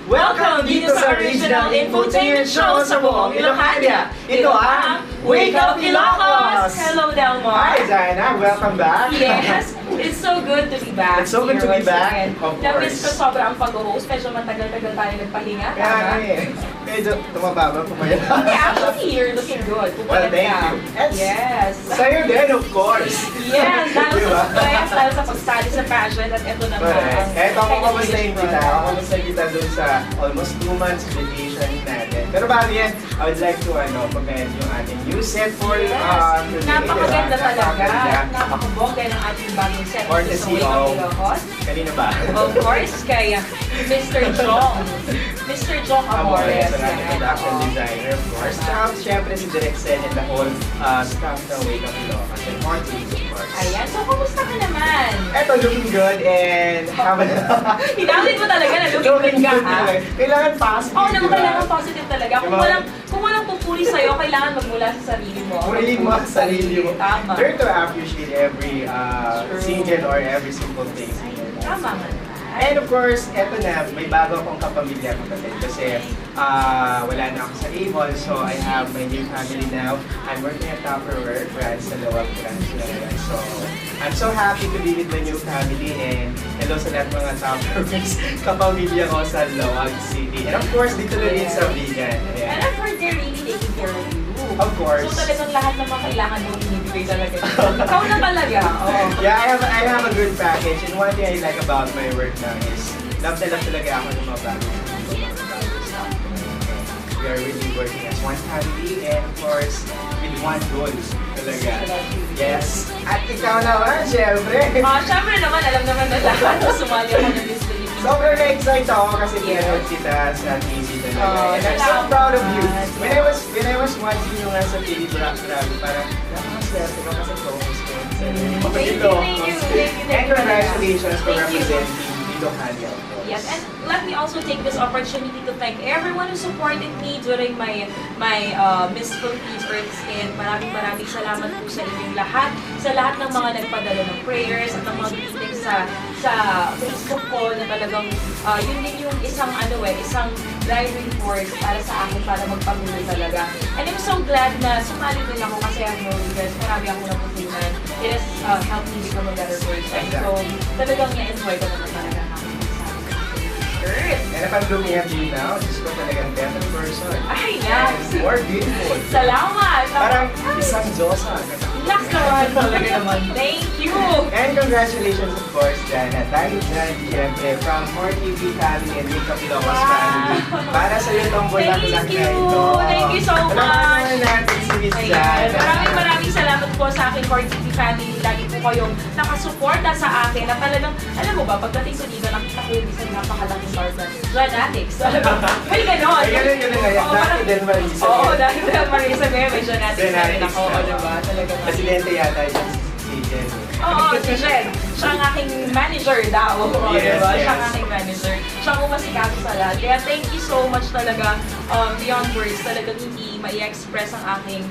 Welcome dito sa original infotainment show sa buong Ilocandia. Ito ang Wake Up Ilocos! Hello, Delmar. Hi, Diana. Welcome back. Yes, it's so good to be back. It's so good to be back, of Na-miss ko course. sobra ang pag-host. Medyo matagal-tagal tayo nagpahinga. Kaya nga eh. Medyo tumababa, pumayat. Okay, actually, you're looking good. Well, thank ka. you. Yes. Yes. Sa'yo din, of course. Yes, lalo Diba? lalo sa pagsali sa fashion at ito naman. Correct. Eto ako, kamustahin celebration. kita. Ako, kamustahin kita dun sa almost 2 months vacation natin. Pero bago yan, I would like to comment yung ating new set for Yes. today. Napakaganda talaga. Napakaganda. Napakabongga ng ating bagong set. Courtesy Wake Up of- Ilocos. Kanina ba? Of course, kay Mr. Jong. Mr. Jong Amores. Sa ating production designer, of course. Tsaka, syempre si Direk Sen and the whole staff ng Wake Up Ilocos. And Martin, of course. Ayan, so kumusta ka naman? Eto, looking good and Hinawin mo talaga na looking good ka, ha? Kailangan positive, Oo, naman diba? kailangan positive talaga. Kung walang pupuri sa'yo, kailangan magmula sa sarili mo. Purihin mo ang sarili mo. Tama. Learn to appreciate every single or every simple thing. Tama nga. And of course, eto na, may bago akong kapamilya kapatid kasi wala na ako sa Avon, so I have my new family now. I'm working at Tupperware branch sa Lawag branch na ngayon. So, I'm so happy to be with my new family and hello sa lahat mga Tupperwares kapamilya ko sa Lawag City. And of course, dito na rin sa Vegan. And Ayan. I've heard they're really taking care of you. Of course. So talagang lahat ng mga kailangan mo binibigay talaga. Ikaw na talaga. Oo. Yeah, I have a good package. And one thing I like about my work now is love na love talaga ako ng mga bagong staff. We are really working as one family and of course with one goal talaga. Yes. At ikaw naman, syempre. Syempre naman, alam naman na lahat na sumali ako ng Miss Philippines. Sobrang na-excite ako kasi pinanood kita sa TV talaga. And I'm so proud of you. When I was watching you nga sa TV, grabe, parang napakaswerte ko kasi co-host ko. Thank you. And congratulations for representing Ilocandia. Yes, and let me also take this opportunity to thank everyone who supported me during my Miss Philippines Earth Skin. Maraming salamat po sa inyong lahat, sa lahat ng mga nagpadala ng prayers at ng mga greetings sa Facebook ko na talagang yun din yung isang driving force para sa akin para magpatuloy talaga. And I'm so glad na sumali din ako kasi I know you guys, marami akong natutunan. It has helped me become a better person. So talagang na-enjoy ko naman talaga. And if I'm looking at you now, just ko talagang better person. Ay, yes! And more beautiful. Salamat! Parang isang Diyosa. Last naman talaga naman. Thank you! And congratulations of course, Jana. Dahil dyan, siyempre, from 4TV family and Wake Up Ilocos family. Para sa iyo itong bulak-bulak na ito. Thank you so much! Palakpakan natin si Miss Jana. Maraming salamat po sa aking 4TV family. Lagi po kayong nakasuporta sa akin. At talagang, alam mo ba, pagdating ko dito, nakita ko yung isang napakalaking bar na Janatics. May ganon. May ganon ngayon. Dati din Marisa. Oo, dahil Marisa ngayon, may Janatics na rin ako. na. Diba? Talaga. Presidente yata yun si Jen. Oo, si Jen. Siya ang aking manager daw. Yes, diba? yes. Siya ang aking manager. Siya ang umasikaso sa lahat. Kaya thank you so much talaga. Beyond words, talagang hindi mai-express ang aking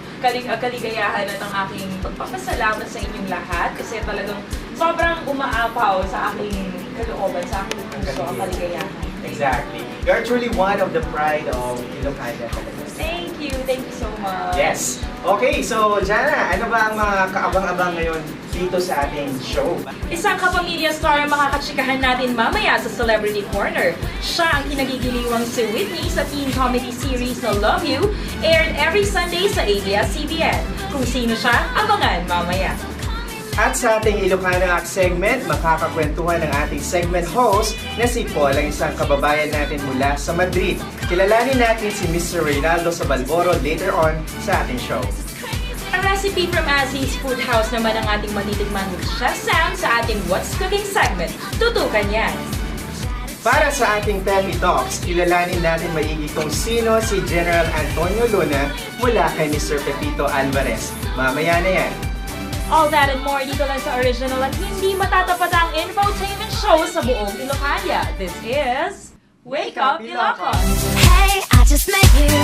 kaligayahan at ang aking pagpapasalamat sa inyong lahat. Kasi talagang sobrang umaapaw sa aking kalooban, sa aking puso ang kaligayahan. Exactly. You're truly one of the pride of Ilocandia. Thank you so much. Yes. Okay, so Jana, ano ba ang mga kaabang-abang ngayon dito sa ating show? Isang kapamilya star ang makakatsikahan natin mamaya sa Celebrity Corner. Siya ang kinagigiliwang si Whitney sa teen comedy series na Love You, aired every Sunday sa ABS-CBN. Kung sino siya, abangan mamaya. At sa ating Ilocano Act segment, makakakwentuhan ng ating segment host na si Paul, ang isang kababayan natin mula sa Madrid. Kilalanin natin si Mr. Reynaldo Sabalboro later on sa ating show. Ang recipe from Azzy's Food House naman ang ating matitikman ni Chef Sam sa ating What's Cooking segment. Tutukan yan! Para sa ating Pepe Talks, kilalanin natin maigi kung sino si General Antonio Luna mula kay Mr. Pepito Alvarez. Mamaya na yan. All that and more dito lang sa original at hindi matatapat ang infotainment show sa buong Ilocandia. This is Wake Up Ilocos! Hey, I just met you.